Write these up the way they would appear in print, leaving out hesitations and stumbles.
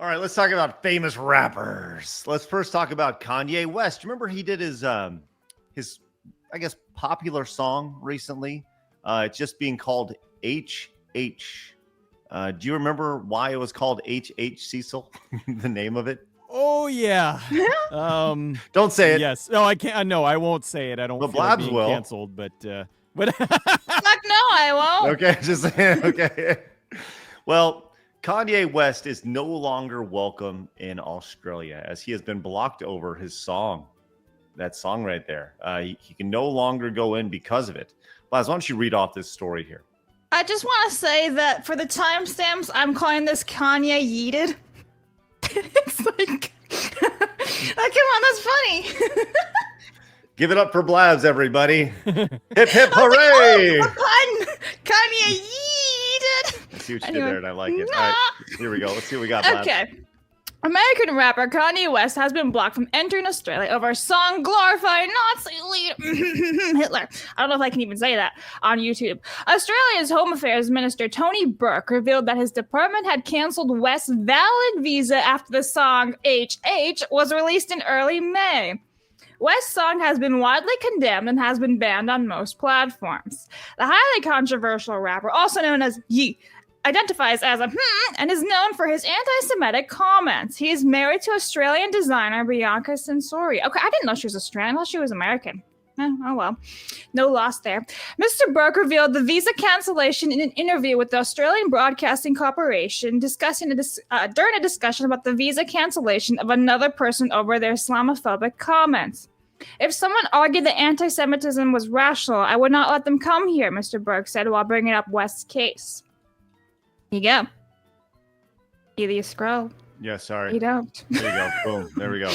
All right, let's talk about famous rappers. Let's first talk about Kanye West. Remember he did his I guess popular song recently. It's just being called HH. Do you remember why it was called HH, Cecil? The name of it? Oh yeah. Don't say it. Yes. No, I can't. No, I won't say it. I don't But feel like Blabs being will. canceled. But Fuck no, I won't. Okay, just saying. Okay. Well, Kanye West is no longer welcome in Australia as he has been blocked over his song. That song right there. He can no longer go in because of it. Blaz, why don't you read off this story here? I just want to say that for the timestamps, I'm calling this Kanye yeeted. It's like, oh, come on, that's funny. Give it up for Blabs, everybody. Hip, hip, hooray! Oh, the pun! Kanye yeeted. I see what you Anyway. did there, and I like it. Nah. All right, here we go. Let's see what we got, Blabs. Okay. American rapper Kanye West has been blocked from entering Australia over a song glorifying Nazi leader Hitler. I don't know if I can even say that on YouTube. Australia's Home Affairs Minister Tony Burke revealed that his department had cancelled West's valid visa after the song HH was released in early May. West's song has been widely condemned and has been banned on most platforms. The highly controversial rapper, also known as Yee, identifies as a and is known for his anti-Semitic comments. He is married to Australian designer Bianca Sensori. Okay, I didn't know she was Australian. I thought she was American. Oh well. No loss there. Mr. Burke revealed the visa cancellation in an interview with the Australian Broadcasting Corporation, during a discussion about the visa cancellation of another person over their Islamophobic comments. If someone argued that anti-Semitism was rational, I would not let them come here, Mr. Burke said while bringing up West's case. Here you go. Either you scroll. Yeah, sorry. You don't. There you go. Boom. There we go.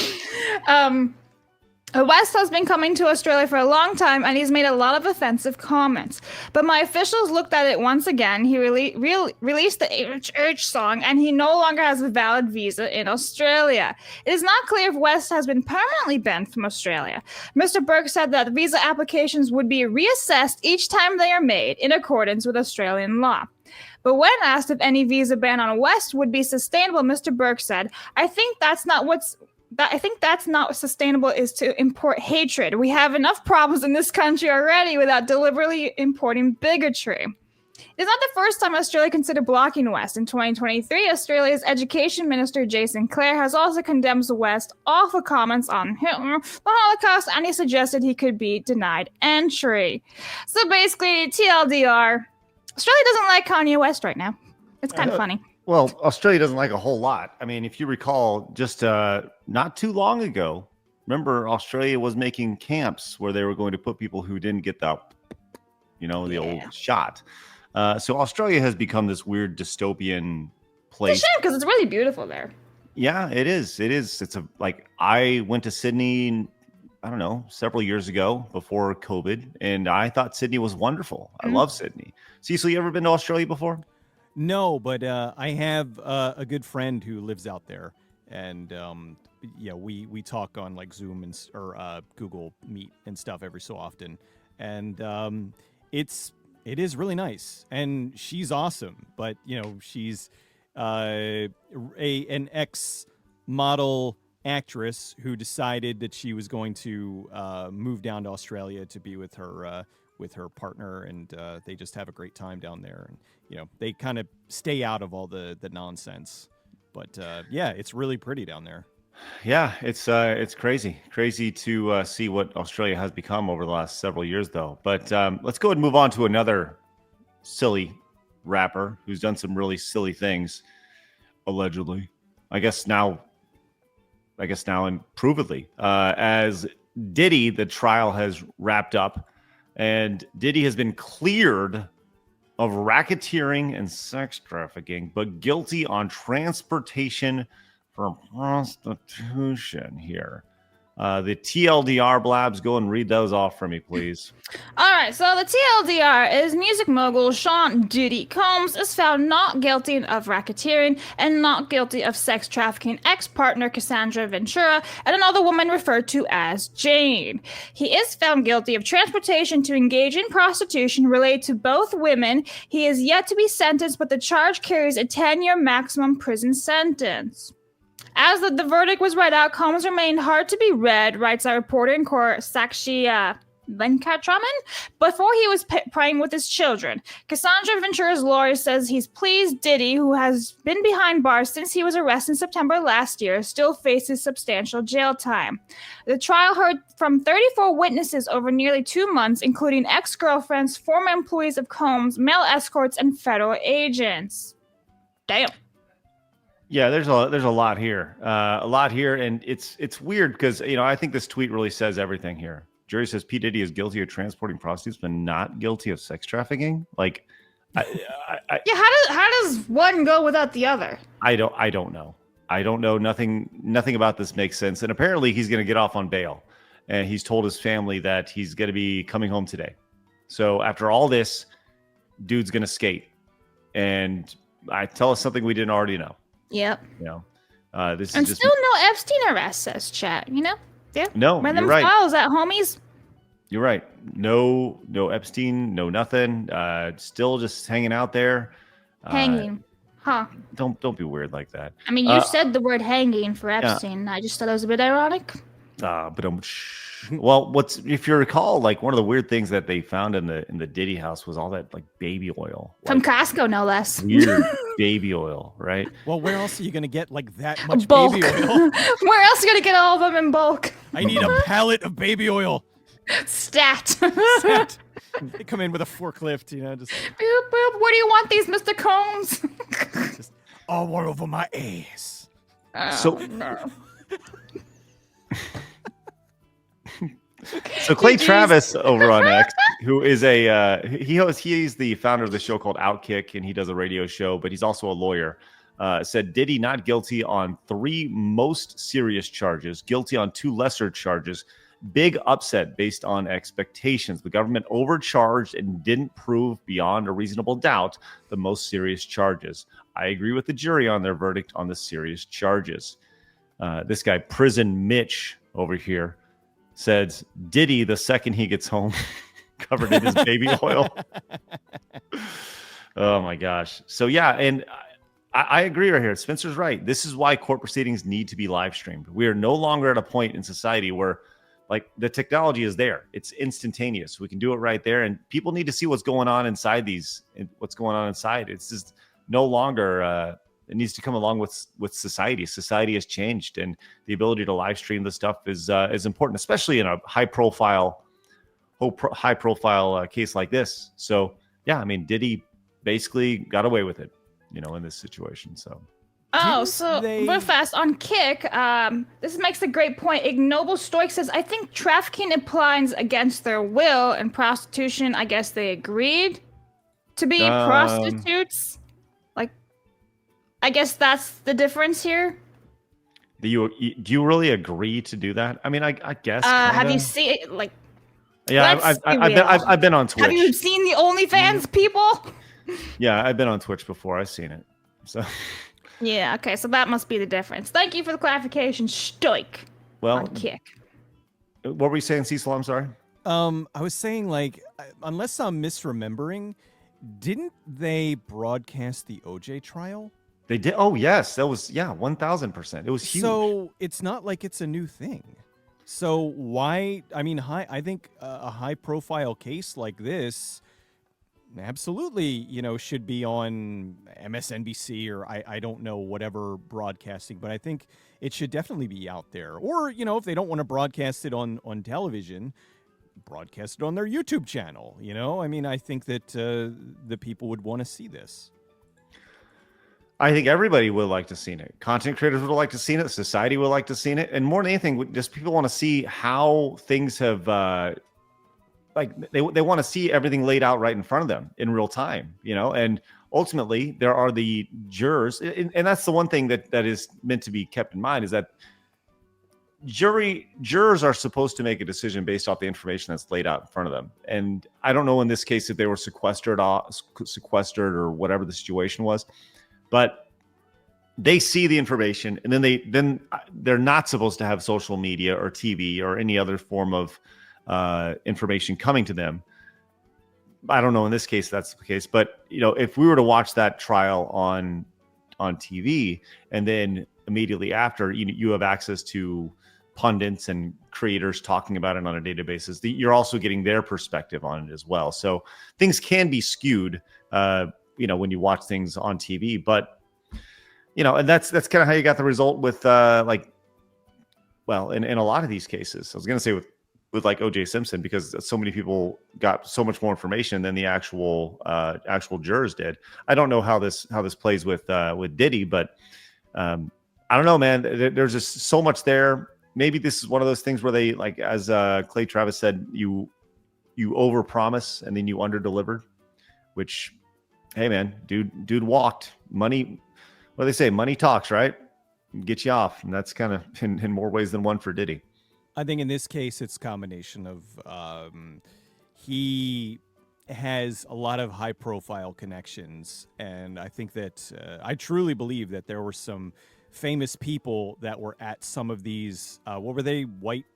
West has been coming to Australia for a long time, and he's made a lot of offensive comments. But my officials looked at it once again. He released the HH song, and he no longer has a valid visa in Australia. It is not clear if West has been permanently banned from Australia. Mr. Burke said that visa applications would be reassessed each time they are made in accordance with Australian law. But when asked if any visa ban on West would be sustainable, Mr. Burke said, I think that's not sustainable is to import hatred. We have enough problems in this country already without deliberately importing bigotry. It's not the first time Australia considered blocking West. In 2023, Australia's Education Minister Jason Clare has also condemned West awful comments on Hitler, the Holocaust, and he suggested he could be denied entry. So basically, TLDR, Australia doesn't like Kanye West right now. It's kind of funny. Well, Australia doesn't like a whole lot. I mean, if you recall, just not too long ago, remember Australia was making camps where they were going to put people who didn't get the old shot. So Australia has become this weird dystopian place. It's a shame because it's really beautiful there. Yeah, it is. It is. I went to Sydney, I don't know, several years ago before COVID, and I thought Sydney was wonderful. I love Sydney. Cecil, you ever been to Australia before? No, but I have a good friend who lives out there, and we talk on like Zoom or Google Meet and stuff every so often, and it is really nice, and she's awesome. But she's an ex-model actress who decided that she was going to move down to Australia to be with her partner, and they just have a great time down there, and they kind of stay out of all the nonsense. But it's really pretty down there. Yeah, it's crazy to see what Australia has become over the last several years, though. But let's go ahead and move on to another silly rapper who's done some really silly things, allegedly. I guess now and provedly, as Diddy, the trial has wrapped up, and Diddy has been cleared of racketeering and sex trafficking, but guilty on transportation for prostitution here. The TLDR, Blabs, go and read those off for me, please. All right, so the TLDR is music mogul Sean Diddy Combs is found not guilty of racketeering and not guilty of sex trafficking ex-partner Cassandra Ventura and another woman referred to as Jane. He is found guilty of transportation to engage in prostitution related to both women. He is yet to be sentenced, but the charge carries a 10-year maximum prison sentence. As the verdict was read out, comments remained hard to be read, writes a reporter in court, Sakshi Venkatraman, before he was praying with his children. Cassandra Ventura's lawyer says he's pleased Diddy, who has been behind bars since he was arrested in September last year, still faces substantial jail time. The trial heard from 34 witnesses over nearly 2 months, including ex-girlfriends, former employees of Combs, male escorts, and federal agents. Damn. Yeah, there's a lot here, and it's weird because I think this tweet really says everything here. Jury says P. Diddy is guilty of transporting prostitutes, but not guilty of sex trafficking. Like, yeah, how does one go without the other? I don't know. I don't know. Nothing about this makes sense. And apparently, he's going to get off on bail, and he's told his family that he's going to be coming home today. So after all this, dude's going to skate, and tell us something we didn't already know. Yep. This and is just still no Epstein arrest, says chat. Yeah. No, run you're them right. files out, homies. You're right. No Epstein, no nothing. Still just hanging out there. Hanging, huh? Don't be weird like that. I mean, you said the word hanging for Epstein. I just thought it was a bit ironic. Well, if you recall, like one of the weird things that they found in the Diddy house was all that like baby oil from Costco, no less. Weird baby oil, right? Well, where else are you gonna get like that much bulk. baby oil? Where else are you gonna get all of them in bulk? I need a pallet of baby oil. Stat. They come in with a forklift, just boop boop. Where do you want these, Mr. Combs? just all over my ass. No. So Clay Travis over on X, who is he's the founder of the show called Outkick, and he does a radio show, but he's also a lawyer. Said Diddy not guilty on 3 most serious charges, guilty on 2 lesser charges. Big upset based on expectations. The government overcharged and didn't prove beyond a reasonable doubt the most serious charges. I agree with the jury on their verdict on the serious charges. This guy, Prison Mitch over here, says Diddy, the second he gets home, covered in his baby oil. Oh my gosh. So yeah, and I agree right here. Spencer's right. This is why court proceedings need to be live streamed. We are no longer at a point in society where like the technology is there. It's instantaneous. We can do it right there. And people need to see what's going on inside what's going on inside. It's just no longer, it needs to come along with society. Society has changed, and the ability to live stream this stuff is important, especially in a high profile case like this. So yeah, I mean, Diddy basically got away with it, in this situation. So. Oh, so real fast on Kick. This makes a great point. Ignoble Stoic says, I think trafficking applies against their will, and prostitution, I guess they agreed to be prostitutes. Like, I guess that's the difference here. Do you really agree to do that? I mean, I guess. Have you seen like? Yeah, I've been on Twitch. Have you seen the OnlyFans people? Yeah, I've been on Twitch before. I've seen it. So. Yeah, okay, so that must be the difference. Thank you for the clarification, Stoic. Well, on Kick. What were you saying, Cecil? I'm sorry. I was saying, like, unless I'm misremembering, didn't they broadcast the OJ trial? They did. Oh, yes. That was 1,000%. It was huge. So it's not like it's a new thing. So why? I mean, I think a high-profile case like this absolutely, should be on MSNBC or I don't know, whatever broadcasting, but I think it should definitely be out there. Or, if they don't want to broadcast it on television, broadcast it on their YouTube channel. I mean, I think that the people would want to see this. I think everybody would like to see it. Content creators would like to see it. Society would like to see it. And more than anything, just people want to see how things have they want to see everything laid out right in front of them in real time, and ultimately there are the jurors. And that's the one thing that is meant to be kept in mind, is that jurors are supposed to make a decision based off the information that's laid out in front of them. And I don't know in this case if they were sequestered or whatever the situation was, but they see the information, and then they're not supposed to have social media or TV or any other form of information coming to them. I don't know in this case that's the case, but if we were to watch that trial on TV, and then immediately after, you have access to pundits and creators talking about it on a daily basis. You're also getting their perspective on it as well. So things can be skewed, when you watch things on TV. But and that's kind of how you got the result with in a lot of these cases. I was going to say with like OJ Simpson, because so many people got so much more information than the actual jurors did. I don't know how this plays with Diddy, but I don't know, man. There's just so much there. Maybe this is one of those things where they, like, as Clay Travis said, you overpromise and then you underdelivered. Which, hey, man, dude walked. Money, what do they say? Money talks, right? Get you off, and that's kind of in more ways than one for Diddy. I think in this case, it's a combination of he has a lot of high-profile connections, and I think that I truly believe that there were some famous people that were at some of these. What were they? White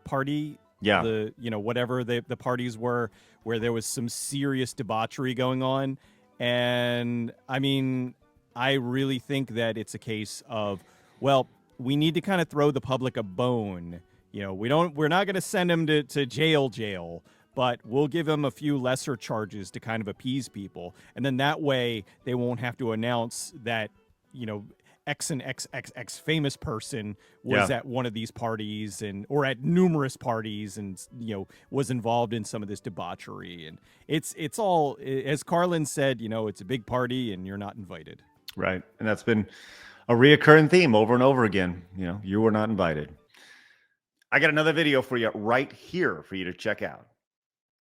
party? Yeah. Whatever the parties were, where there was some serious debauchery going on, and I mean, I really think that it's a case of, well, we need to kind of throw the public a bone. We're not going to send him to jail, but we'll give him a few lesser charges to kind of appease people. And then that way they won't have to announce that, X and XXX famous person was at one of these parties or at numerous parties and, was involved in some of this debauchery. And it's all, as Carlin said, it's a big party and you're not invited. Right. And that's been a reoccurring theme over and over again. You were not invited. I got another video for you right here for you to check out.